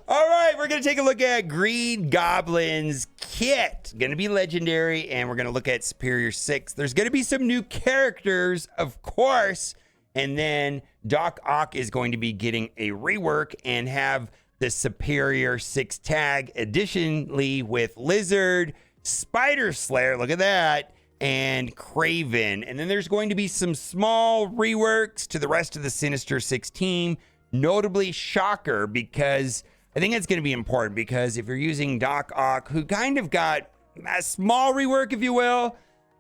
All right, we're going to take a look at Green Goblin's kit. Going to be legendary, and we're going to look at Superior 6. There's going to be some new characters, of course, and then Doc Ock is going to be getting a rework and have the Superior 6 tag. Additionally, with Lizard, Spider Slayer, look at that, and Kraven. And then there's going to be some small reworks to the rest of the Sinister 6 team, notably Shocker, because I think it's going to be important, because if you're using Doc Ock, who kind of got a small rework, if you will,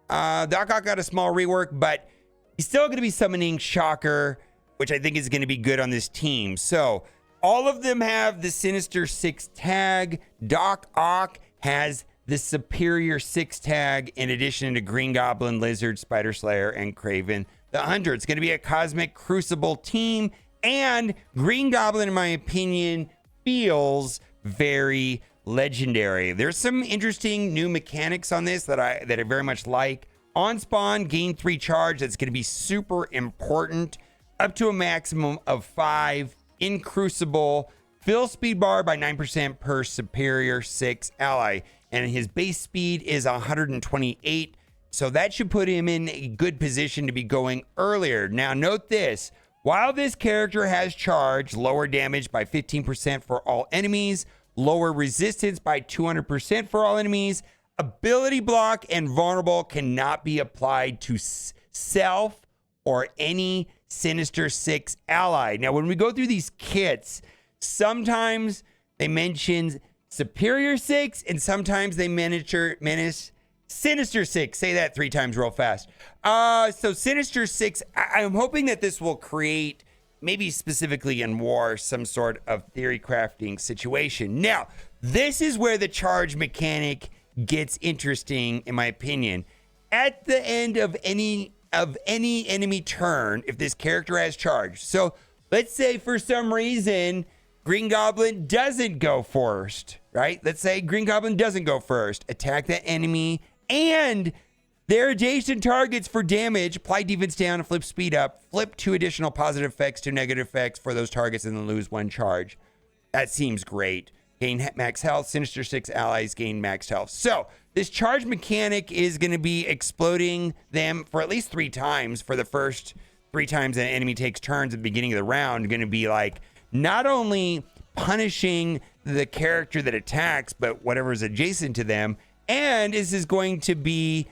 Doc Ock got a small rework, but he's still going to be summoning Shocker, which I think is going to be good on this team. So all of them have the Sinister 6 tag. Doc Ock has the Superior 6 tag, in addition to Green Goblin, Lizard, Spider Slayer, and Kraven the Hunter. It's going to be a Cosmic Crucible team, and Green Goblin, in my opinion, feels very legendary. There's some interesting new mechanics on this that I very much like. On spawn, gain 3 charge. That's going to be super important. Up to a maximum of 5 in Crucible. Fill speed bar by 9% per Superior 6 ally. And his base speed is 128. So that should put him in a good position to be going earlier. Now note this. While this character has charge, lower damage by 15% for all enemies, lower resistance by 200% for all enemies, ability block and vulnerable cannot be applied to self or any Sinister 6 ally. Now, when we go through these kits, sometimes they mention Superior 6 and sometimes they menace Sinister 6. Say that 3 times real fast. So Sinister 6, I'm hoping that this will create, maybe specifically in war, some sort of theory crafting situation. Now, this is where the charge mechanic gets interesting, in my opinion. At the end of any enemy turn, if this character has charge. So let's say for some reason Green Goblin doesn't go first, right? Let's say Green Goblin doesn't go first. Attack that enemy and their adjacent targets for damage. Apply defense down and flip speed up. Flip 2 additional positive effects to negative effects for those targets and then lose 1 charge. That seems great. Gain max health. Sinister 6 allies gain max health. So this charge mechanic is going to be exploding them for at least 3 times. For the first 3 times an enemy takes turns at the beginning of the round, going to be like not only punishing the character that attacks, but whatever is adjacent to them. And this is going to be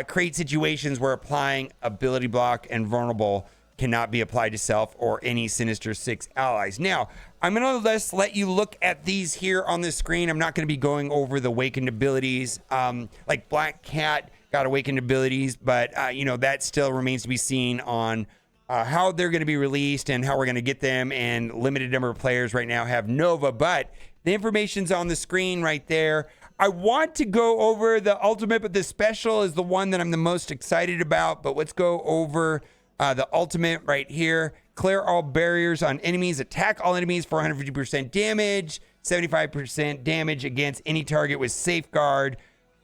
create situations where applying ability block and vulnerable cannot be applied to self or any Sinister 6 allies. Now, I'm going to just let you look at these here on the screen. I'm not going to be going over the awakened abilities. Like Black Cat got awakened abilities, but that still remains to be seen on how they're going to be released and how we're going to get them. And limited number of players right now have Nova, but the information's on the screen right there. I want to go over the ultimate, but the special is the one that I'm the most excited about. But let's go over the ultimate right here. Clear all barriers on enemies. Attack all enemies for 150% damage. 75% damage against any target with safeguard.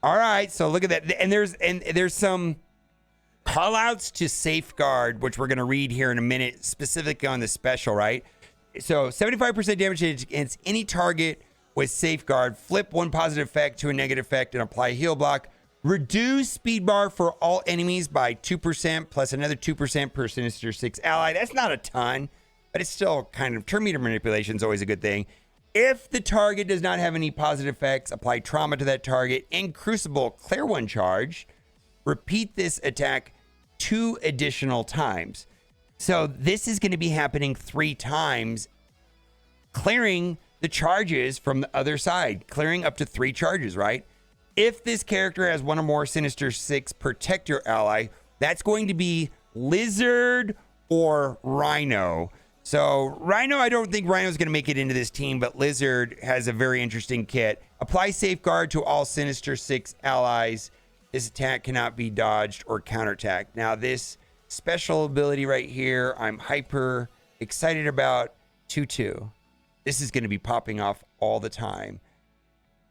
All right, so look at that. And there's some call outs to safeguard, which we're going to read here in a minute, specifically on the special, right? So 75% damage against any target with safeguard. Flip 1 positive effect to a negative effect and apply heal block. Reduce speed bar for all enemies by 2% plus another 2% per Sinister 6 ally. That's not a ton, but it's still kind of turn meter manipulation is always a good thing. If the target does not have any positive effects, apply trauma to that target. In Crucible, clear 1 charge. Repeat this attack 2 additional times. So this is going to be happening 3 times, clearing the charges from the other side, clearing up to 3 charges, right? If this character has 1 or more Sinister 6 Protector ally, that's going to be Lizard or Rhino. So Rhino, I don't think Rhino's going to make it into this team, but Lizard has a very interesting kit. Apply Safeguard to all Sinister 6 allies. This attack cannot be dodged or counterattacked. Now this special ability right here, I'm hyper excited about. 2-2. This is going to be popping off all the time.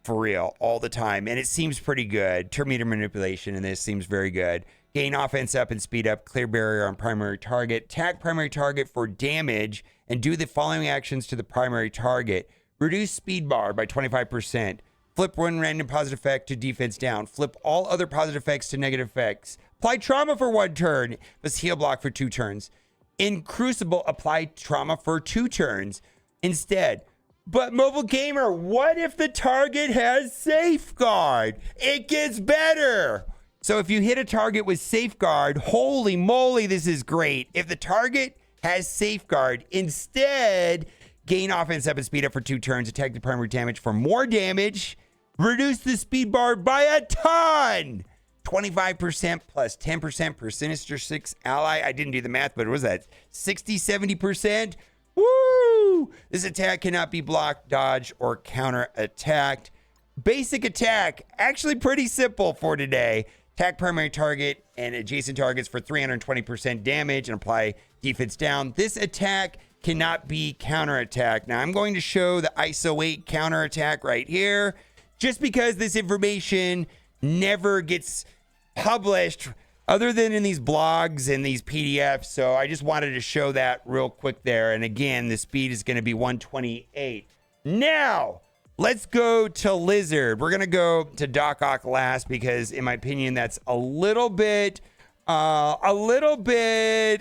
For real, all the time. And it seems pretty good. Turn meter manipulation, and this seems very good. Gain offense up and speed up. Clear barrier on primary target. Attack primary target for damage and do the following actions to the primary target. Reduce speed bar by 25%. Flip one random positive effect to defense down. Flip all other positive effects to negative effects. Apply trauma for 1 turn. Let's heal block for 2 turns. In Crucible, apply trauma for 2 turns instead. But mobile gamer, what if the target has safeguard? It gets better. So if you hit a target with safeguard, holy moly, this is great. If the target has safeguard, instead, gain offense up and speed up for 2 turns. Attack the primary damage for more damage. Reduce the speed bar by a ton. 25% plus 10% per Sinister 6 ally. I didn't do the math, but what was that? 60, 70%? Woo! This attack cannot be blocked, dodged, or counter-attacked. Basic attack, actually pretty simple for today. Attack primary target and adjacent targets for 320% damage and apply defense down. This attack cannot be counterattacked. Now I'm going to show the ISO 8 counterattack right here, just because this information never gets published other than in these blogs and these PDFs. So I just wanted to show that real quick there. And again, the speed is going to be 128. Now, let's go to Lizard. We're going to go to Doc Ock last because, in my opinion, that's a little bit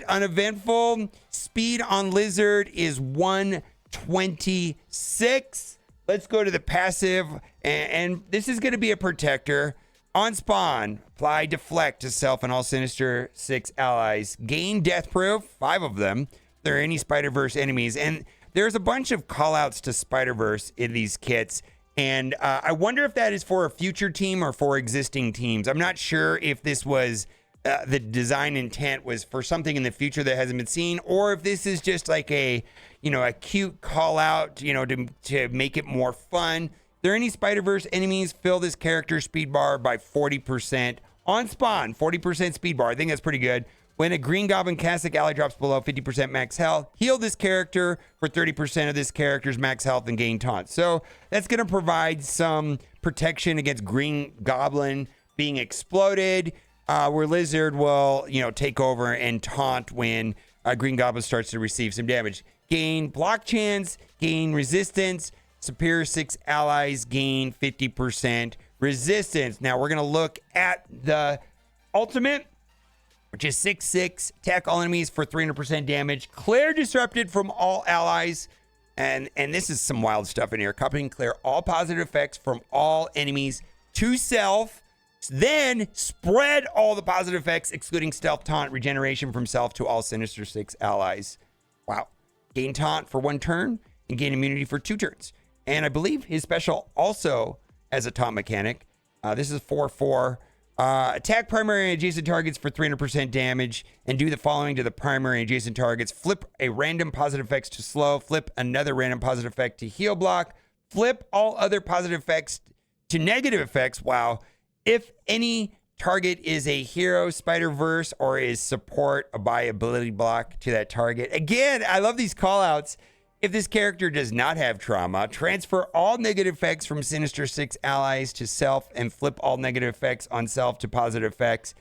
uneventful. Speed on Lizard is 126. Let's go to the passive, and this is going to be a protector. On spawn, apply deflect to self and all Sinister 6 allies. Gain death proof, 5 of them. There are any Spider-Verse enemies, and there's a bunch of callouts to Spider-Verse in these kits. And I wonder if that is for a future team or for existing teams. I'm not sure if this was the design intent was for something in the future that hasn't been seen, or if this is just like a cute call out, to make it more fun. There are any Spider-Verse enemies, fill this character's speed bar by 40%. On spawn, 40% speed bar. I think that's pretty good. When a Green Goblin Classic ally drops below 50% max health, heal this character for 30% of this character's max health and gain taunt. So that's going to provide some protection against Green Goblin being exploded, where Lizard will, take over and taunt when Green Goblin starts to receive some damage. Gain block chance, gain resistance. Superior 6 allies gain 50% resistance. Now we're going to look at the ultimate, which is 6/6. Attack all enemies for 300% damage. Clear disrupted from all allies. And this is some wild stuff in here. Copy and clear all positive effects from all enemies to self. Then spread all the positive effects, excluding stealth, taunt, regeneration from self to all Sinister 6 allies. Wow. Gain taunt for 1 turn and gain immunity for 2 turns. And I believe his special also has a taunt mechanic. This is 4/4. Attack primary and adjacent targets for 300% damage and do the following to the primary and adjacent targets. Flip a random positive effects to slow. Flip another random positive effect to heal block. Flip all other positive effects to negative effects. Wow. If any target is a hero, Spider-Verse, or is support by ability block to that target. Again, I love these callouts. If this character does not have trauma, transfer all negative effects from Sinister 6 allies to self and flip all negative effects on self to positive effects.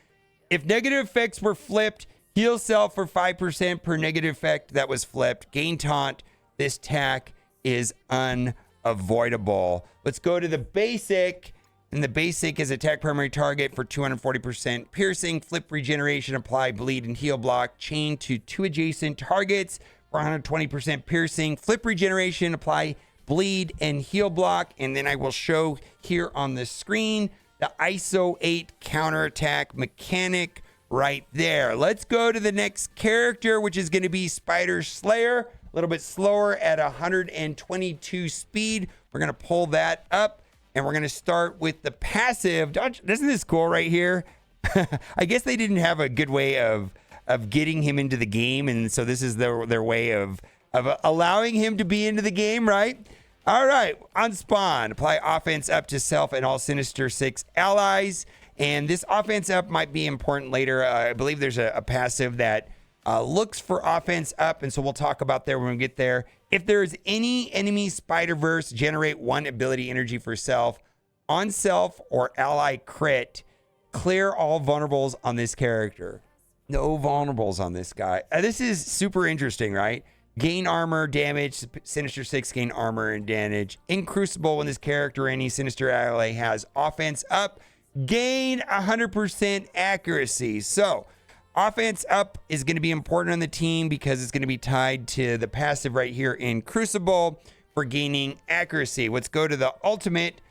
If negative effects were flipped, heal self for 5% per negative effect that was flipped. Gain taunt. This tack is unavoidable. Let's go to the basic. And the basic is attack primary target for 240% piercing. Flip regeneration, apply bleed and heal block. Chain to 2 adjacent targets. 120% piercing, flip regeneration, apply bleed and heal block. And then I will show here on the screen the ISO 8 counterattack mechanic right there. Let's go to the next character, which is going to be Spider Slayer. A little bit slower at 122 speed. We're going to pull that up and we're going to start with the passive. Isn't this cool right here? I guess they didn't have a good way of getting him into the game, and so this is their way of allowing him to be into the game, right? All right, on spawn, apply offense up to self and all Sinister 6 allies, and this offense up might be important later. I believe there's a passive that looks for offense up, and so we'll talk about there when we get there. If there's any enemy Spider-Verse, generate 1 ability energy for self. On self or ally crit, clear all vulnerables on this character. No vulnerables on this guy. This is super interesting, right? gain armor, damage. Sinister 6, gain armor and damage. In Crucible, when this character or any Sinister ally has offense up, gain 100% accuracy. So, offense up is going to be important on the team because it's going to be tied to the passive right here in Crucible for gaining accuracy. Let's go to the ultimate.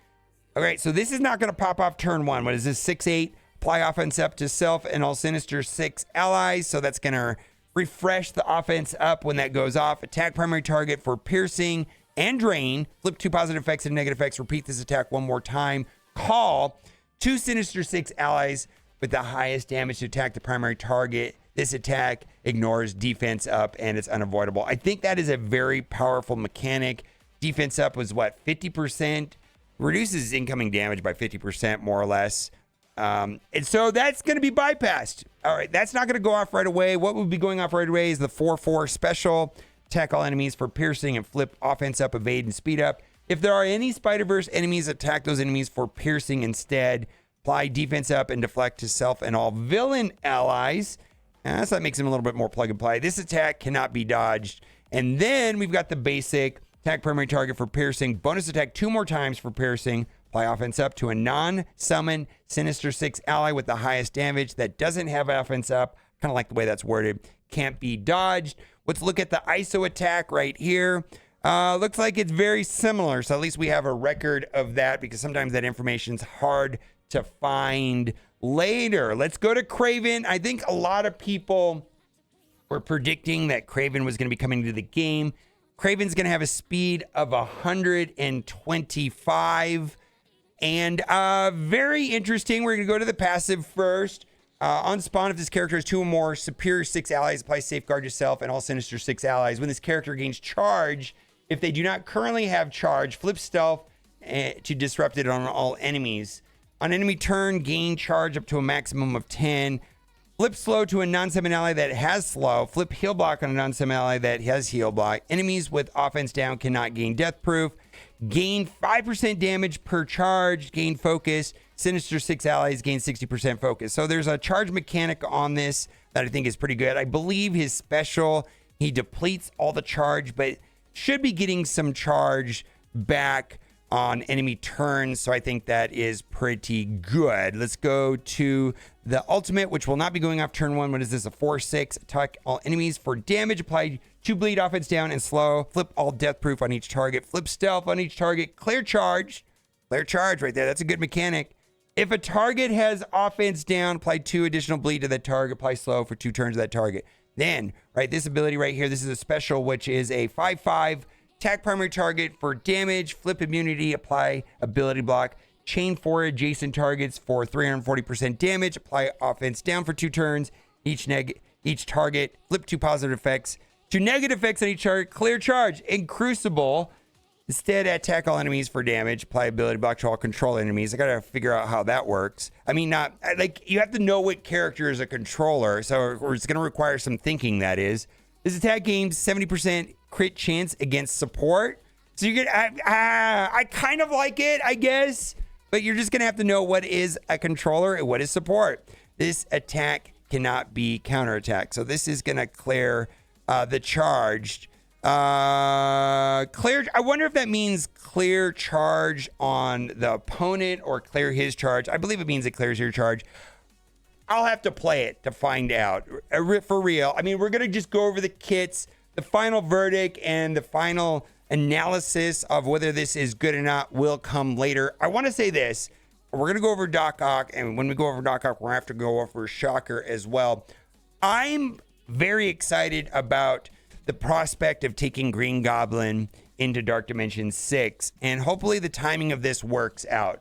All right, so this is not going to pop off turn 1. What is this? 6/8. Apply offense up to self and all Sinister 6 allies. So that's going to refresh the offense up when that goes off. Attack primary target for piercing and drain. Flip 2 positive effects and negative effects. Repeat this attack 1 more time. Call 2 Sinister 6 allies with the highest damage to attack the primary target. This attack ignores defense up and it's unavoidable. I think that is a very powerful mechanic. Defense up was what, 50%? Reduces incoming damage by 50% more or less. And so that's going to be bypassed. All right, that's not going to go off right away. What would be going off right away is the 4/4 special. Attack all enemies for piercing and flip offense up, evade, and speed up. If there are any Spider-Verse enemies, attack those enemies for piercing instead. Apply defense up and deflect to self and all villain allies. So that makes him a little bit more plug and play. This attack cannot be dodged. And then we've got the basic attack primary target for piercing. Bonus attack 2 more times for piercing. Apply offense up to a non-summon Sinister 6 ally with the highest damage that doesn't have offense up. Kind of like the way that's worded. Can't be dodged. Let's look at the ISO attack right here. Looks like it's very similar. So at least we have a record of that because sometimes that information's hard to find later. Let's go to Kraven. I think a lot of people were predicting that Kraven was going to be coming to the game. Kraven's going to have a speed of 125. And very interesting. We're going to go to the passive first. On spawn, if this character has 2 or more superior 6 allies, apply safeguard yourself and all Sinister 6 allies. When this character gains charge, if they do not currently have charge, flip stealth to disrupt it on all enemies. On enemy turn, gain charge up to a maximum of 10. Flip slow to a non-summon ally that has slow. Flip heal block on a non-summon ally that has heal block. Enemies with offense down cannot gain death proof. Gain 5% damage per charge. Gain focus. Sinister 6 allies gain 60% focus. So there's a charge mechanic on this that I think is pretty good. I believe his special, he depletes all the charge, but should be getting some charge back on enemy turns. So I think that is pretty good. Let's go to the ultimate, which will not be going off turn 1. What is this? A 4/6. Attack all enemies for damage. Apply 2 bleed offense down and slow. Flip all death proof on each target. Flip stealth on each target. Clear charge. Clear charge right there. That's a good mechanic. If a target has offense down, apply 2 additional bleed to that target. Apply slow for 2 turns to that target. Then, right, this ability right here, this is a special, which is a 5/5. Attack primary target for damage. Flip immunity. Apply ability block. Chain 4 adjacent targets for 340% damage. Apply offense down for 2 turns. Each target. Flip 2 positive effects. 2 negative effects on each target. Clear charge. In Crucible, instead attack all enemies for damage. Apply ability block to all control enemies. I gotta figure out how that works. I mean, not like you have to know what character is a controller, so it's gonna require some thinking. That is, this attack gains 70% crit chance against support. So you get, I kind of like it, I guess, but you're just gonna have to know what is a controller and what is support. This attack cannot be counterattacked. So this is gonna clear the charged. Clear. I wonder if that means clear charge on the opponent or clear his charge. I believe it means it clears your charge. I'll have to play it to find out. For real. I mean, we're gonna just go over the kits, the final verdict, and the final analysis of whether this is good or not will come later. I want to say this. We're going to go over Doc Ock, and when we go over Doc Ock, we're going to have to go over Shocker as well. I'm very excited about the prospect of taking Green Goblin into Dark Dimension 6, and hopefully the timing of this works out.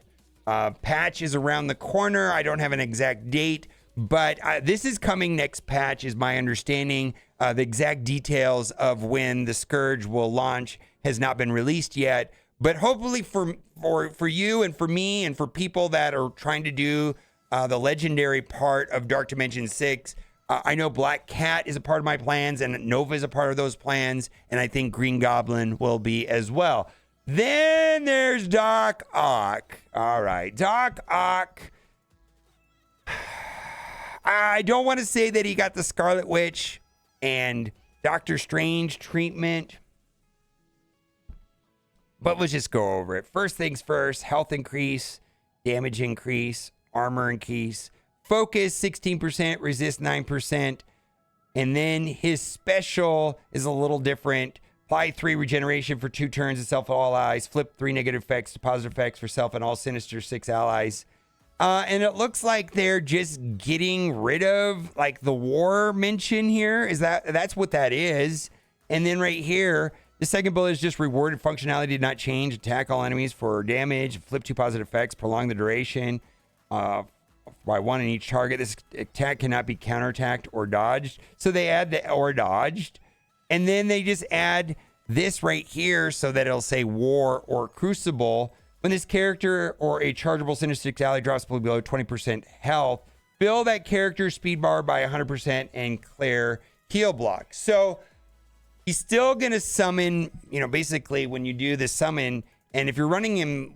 Patch is around the corner. I don't have an exact date, but this is coming next patch is my understanding. The exact details of when the Scourge will launch has not been released yet, but hopefully for you and for me and for people that are trying to do the legendary part of Dark Dimension 6, I know Black Cat is a part of my plans and Nova is a part of those plans, and I think Green Goblin will be as well. Then there's Doc Ock. All right, Doc Ock. I don't want to say that he got the Scarlet Witch and Doctor Strange treatment. But let's just go over it. First things first, health increase, damage increase, armor increase, focus 16%, resist 9%. And then his special is a little different. Apply 3 regeneration for 2 turns to self and all allies. Flip 3 negative effects to positive effects for self and all Sinister 6 allies. And it looks like they're just getting rid of like the war mention here. That's what that is. And then right here, the second bullet is just rewarded functionality did not change. Attack all enemies for damage. Flip 2 positive effects. Prolong the duration by 1 in each target. This attack cannot be counterattacked or dodged. So they add the or dodged. And then they just add this right here so that it'll say war or crucible. When this character or a chargeable Sinister 6 ally drops below 20% health, fill that character's speed bar by 100% and clear heal block. So he's still going to summon, basically when you do the summon, and if you're running him,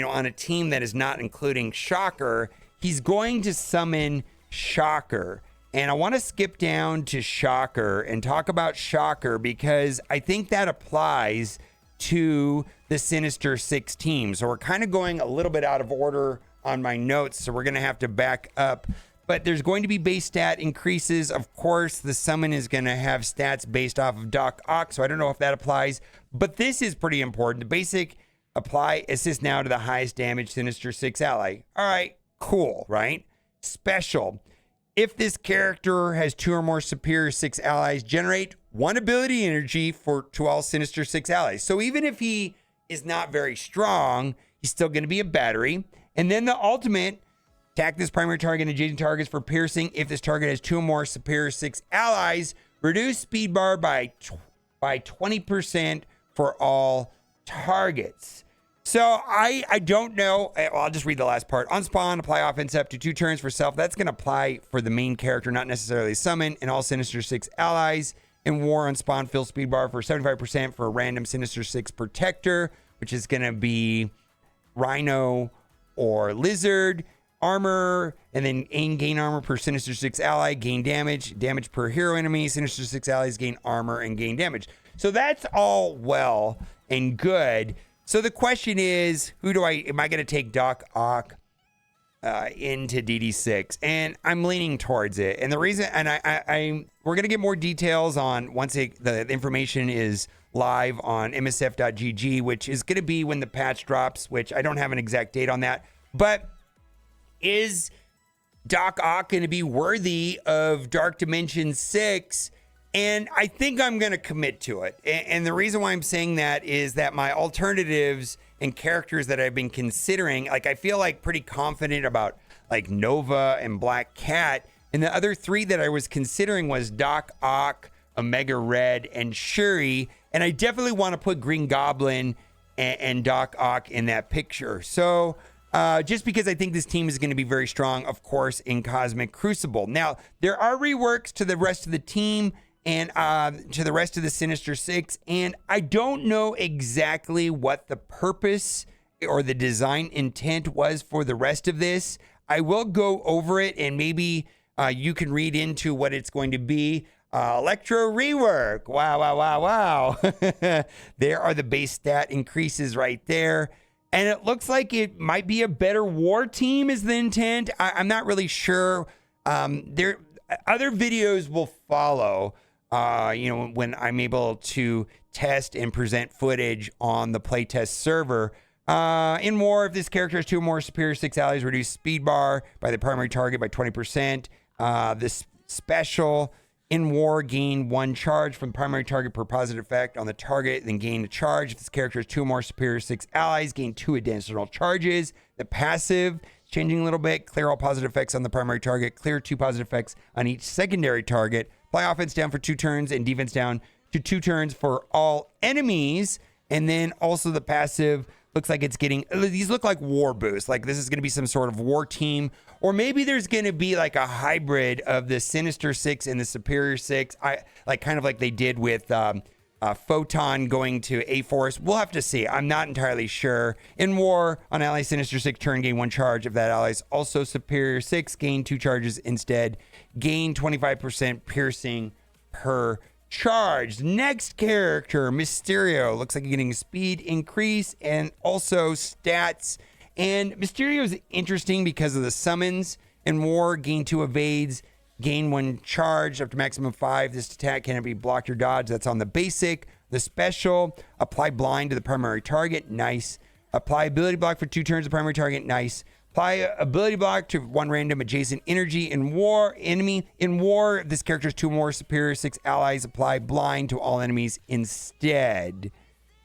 on a team that is not including Shocker, he's going to summon Shocker. And I want to skip down to Shocker and talk about Shocker because I think that applies to the Sinister 6 team. So we're kind of going a little bit out of order on my notes, so we're going to have to back up. But there's going to be base stat increases. Of course, the summon is going to have stats based off of Doc Ock, so I don't know if that applies. But this is pretty important. The basic apply assist now to the highest damage Sinister 6 ally. All right, cool, right? Special. If this character has 2 or more superior 6 allies, generate 1 ability energy to all Sinister 6 allies. So even if he is not very strong, he's still going to be a battery. And then the ultimate, attack this primary target and adjacent targets for piercing. If this target has 2 or more superior 6 allies, reduce speed bar by 20% for all targets. So I don't know. Well, I'll just read the last part. On spawn, apply offense up to 2 turns for self. That's going to apply for the main character, not necessarily summon, and all Sinister 6 allies. In war on spawn, fill speed bar for 75% for a random Sinister 6 protector, which is going to be Rhino or Lizard. Armor, and then gain armor per Sinister 6 ally, gain damage per hero enemy. Sinister 6 allies gain armor and gain damage. So that's all well and good. So the question is, am I going to take Doc Ock into DD6? And I'm leaning towards it. And the reason, and we're going to get more details on once the information is live on msf.gg, which is going to be when the patch drops, which I don't have an exact date on that. But is Doc Ock going to be worthy of Dark Dimension 6? And I think I'm going to commit to it. And the reason why I'm saying that is that my alternatives and characters that I've been considering, like I feel like pretty confident about like Nova and Black Cat. And the other 3 that I was considering was Doc Ock, Omega Red, and Shuri. And I definitely want to put Green Goblin and Doc Ock in that picture. So just because I think this team is going to be very strong, of course, in Cosmic Crucible. Now, there are reworks to the rest of the team and to the rest of the Sinister 6. And I don't know exactly what the purpose or the design intent was for the rest of this. I will go over it and maybe you can read into what it's going to be. Electro Rework. Wow. There are the base stat increases right there. And it looks like it might be a better war team is the intent. I'm not really sure. Other videos will follow, when I'm able to test and present footage on the playtest server. In war, if this character has 2 or more superior 6 allies, reduce speed bar by the primary target by 20%. This special in war, gain 1 charge from the primary target per positive effect on the target, then gain a charge. If this character has 2 or more superior 6 allies, gain 2 additional charges. The passive is changing a little bit. Clear all positive effects on the primary target. Clear 2 positive effects on each secondary target. Apply offense down for 2 turns and defense down to 2 turns for all enemies. And then also the passive looks like it's getting, these look like war boosts. Like this is going to be some sort of war team. Or maybe there's going to be like a hybrid of the Sinister 6 and the Superior 6. Kind of like they did with Photon going to A-Force. We'll have to see. I'm not entirely sure. In war, on ally Sinister 6 turn, gain 1 charge. If that ally is also Superior 6, gain 2 charges instead. Gain 25% piercing per charged. Next character, Mysterio. Looks like you're getting speed increase and also stats. And Mysterio is interesting because of the summons. In war, gain 2 evades, gain 1 charge up to maximum 5. This attack cannot be blocked or dodged. That's on the basic. The special, apply blind to the primary target. Nice. Apply ability block for 2 turns to the primary target. Nice. Apply ability block to 1 random adjacent energy in war. Enemy in war, if this character has 2 more superior 6 allies, apply blind to all enemies instead.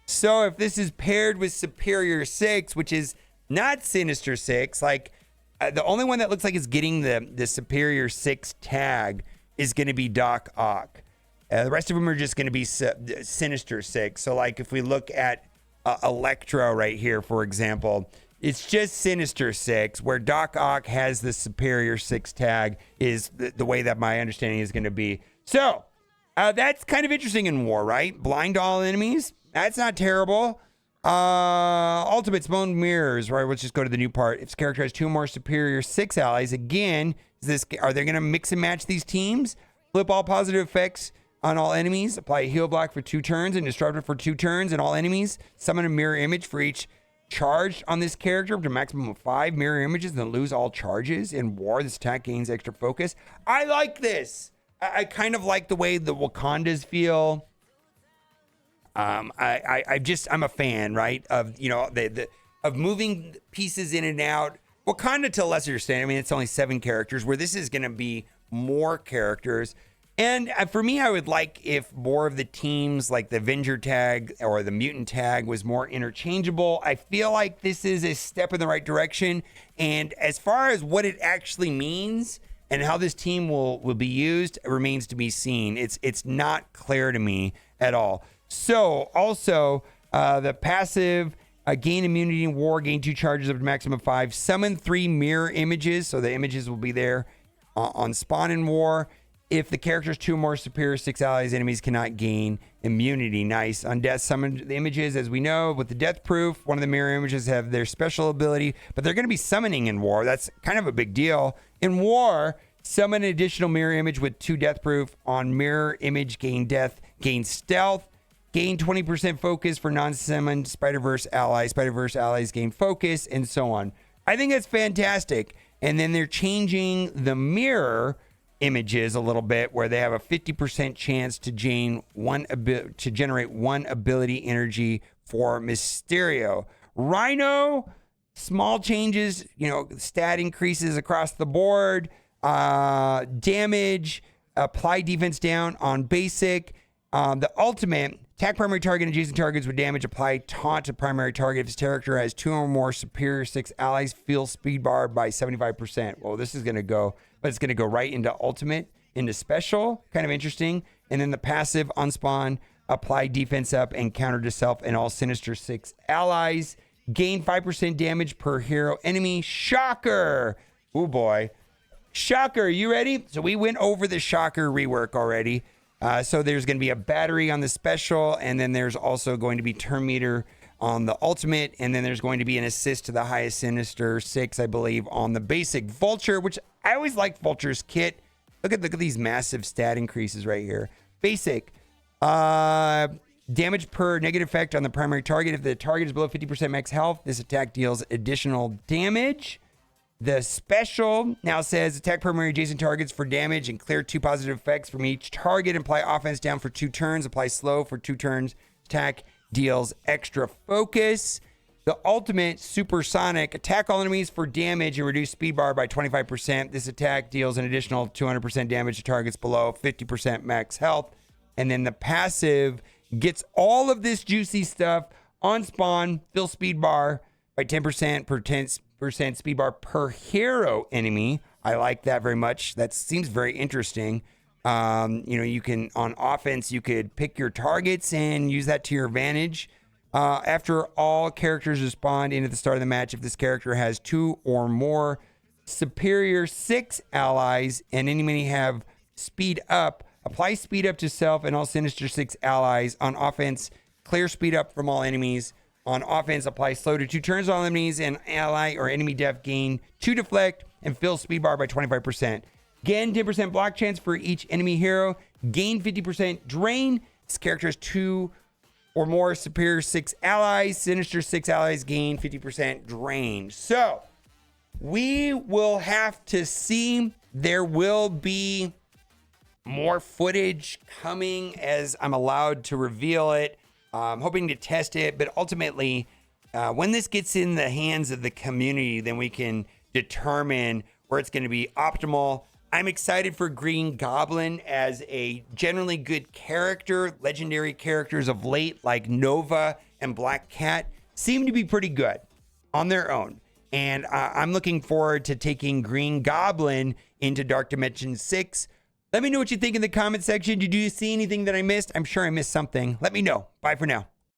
So if this is paired with superior 6, which is not sinister 6, like the only one that looks like is getting the superior 6 tag is going to be Doc Ock. The rest of them are just going to be sinister 6. So like if we look at Electro right here, for example, it's just sinister 6, where Doc Ock has the superior 6 tag is the way that my understanding is going to be. So that's kind of interesting in war, right? Blind to all enemies. That's not terrible. Ultimate Smoke Mirrors, right? Let's just go to the new part. If this character has 2 or more superior 6 allies, again, are they going to mix and match these teams? Flip all positive effects on all enemies. Apply a heal block for 2 turns and disruptor for 2 turns and all enemies. Summon a mirror image for each charged on this character up to a maximum of 5 mirror images and then lose all charges. In war, this attack gains extra focus. I like this. I kind of like the way the Wakandas feel. I'm a fan, right, of, you know, of moving pieces in and out. Wakanda, to a lesser extent, I mean, it's only 7 characters, where this is going to be more characters. And for me, I would like if more of the teams, like the Avenger tag or the Mutant tag, was more interchangeable. I feel like this is a step in the right direction. And as far as what it actually means and how this team will be used, it remains to be seen. It's not clear to me at all. So also the passive, gain immunity in war, gain 2 charges up to maximum 5, summon 3 mirror images. So the images will be there on spawn in war. If the character's 2 or more superior 6 allies, enemies cannot gain immunity. Nice. On death, summon the images, as we know, with the death proof. One of the mirror images have their special ability, but they're going to be summoning in war. That's kind of a big deal. In war, summon an additional mirror image with 2 death proof. On mirror image, gain death, gain stealth, gain 20% focus for non-summoned Spider-Verse allies. Spider-Verse allies gain focus, and so on. I think that's fantastic. And then they're changing the mirror images a little bit, where they have a 50% chance to generate 1 ability energy for Mysterio. Rhino, small changes, you know, stat increases across the board. Damage, apply defense down on basic. The ultimate, attack primary target and adjacent targets with damage, apply taunt to primary target. If this character has 2 or more superior 6 allies, feel speed bar by 75%. Well, this is going to go, but it's going to go right into ultimate, into special. Kind of interesting. And then the passive on spawn, apply defense up and counter to self and all sinister 6 allies. Gain 5% damage per hero enemy. Shocker. Oh boy. Shocker, you ready? So we went over the Shocker rework already. So there's going to be a battery on the special, and then there's also going to be turn meter on the ultimate, and then there's going to be an assist to the highest sinister 6, I believe, on the basic. Vulture, which I always liked Vulture's kit. Look at these massive stat increases right here. Basic, damage per negative effect on the primary target. If the target is below 50% max health, this attack deals additional damage. The special now says attack primary adjacent targets for damage and clear 2 positive effects from each target. Apply offense down for 2 turns. Apply slow for 2 turns. Attack deals extra focus. The ultimate supersonic, attack all enemies for damage and reduce speed bar by 25%. This attack deals an additional 200% damage to targets below 50% max health. And then the passive gets all of this juicy stuff on spawn, fill speed bar by 10% per 10% speed bar per hero enemy. I like that very much. That seems very interesting. You can, on offense, you could pick your targets and use that to your advantage. After all characters respond into the start of the match, if this character has 2 or more superior 6 allies and enemy have speed up, apply speed up to self and all sinister 6 allies. On offense, clear speed up from all enemies. On offense, apply slow to 2 turns on all enemies and ally or enemy def gain 2 deflect and fill speed bar by 25%. Again, 10% block chance for each enemy hero. Gain 50% drain. This character has 2 or more superior 6 allies. Sinister 6 allies gain 50% drain. So we will have to see. There will be more footage coming as I'm allowed to reveal it. I'm hoping to test it, but ultimately, when this gets in the hands of the community, then we can determine where it's going to be optimal. I'm excited for Green Goblin as a generally good character. Legendary characters of late, like Nova and Black Cat, seem to be pretty good on their own. And I'm looking forward to taking Green Goblin into Dark Dimension 6. Let me know what you think in the comment section. Did you see anything that I missed? I'm sure I missed something. Let me know. Bye for now.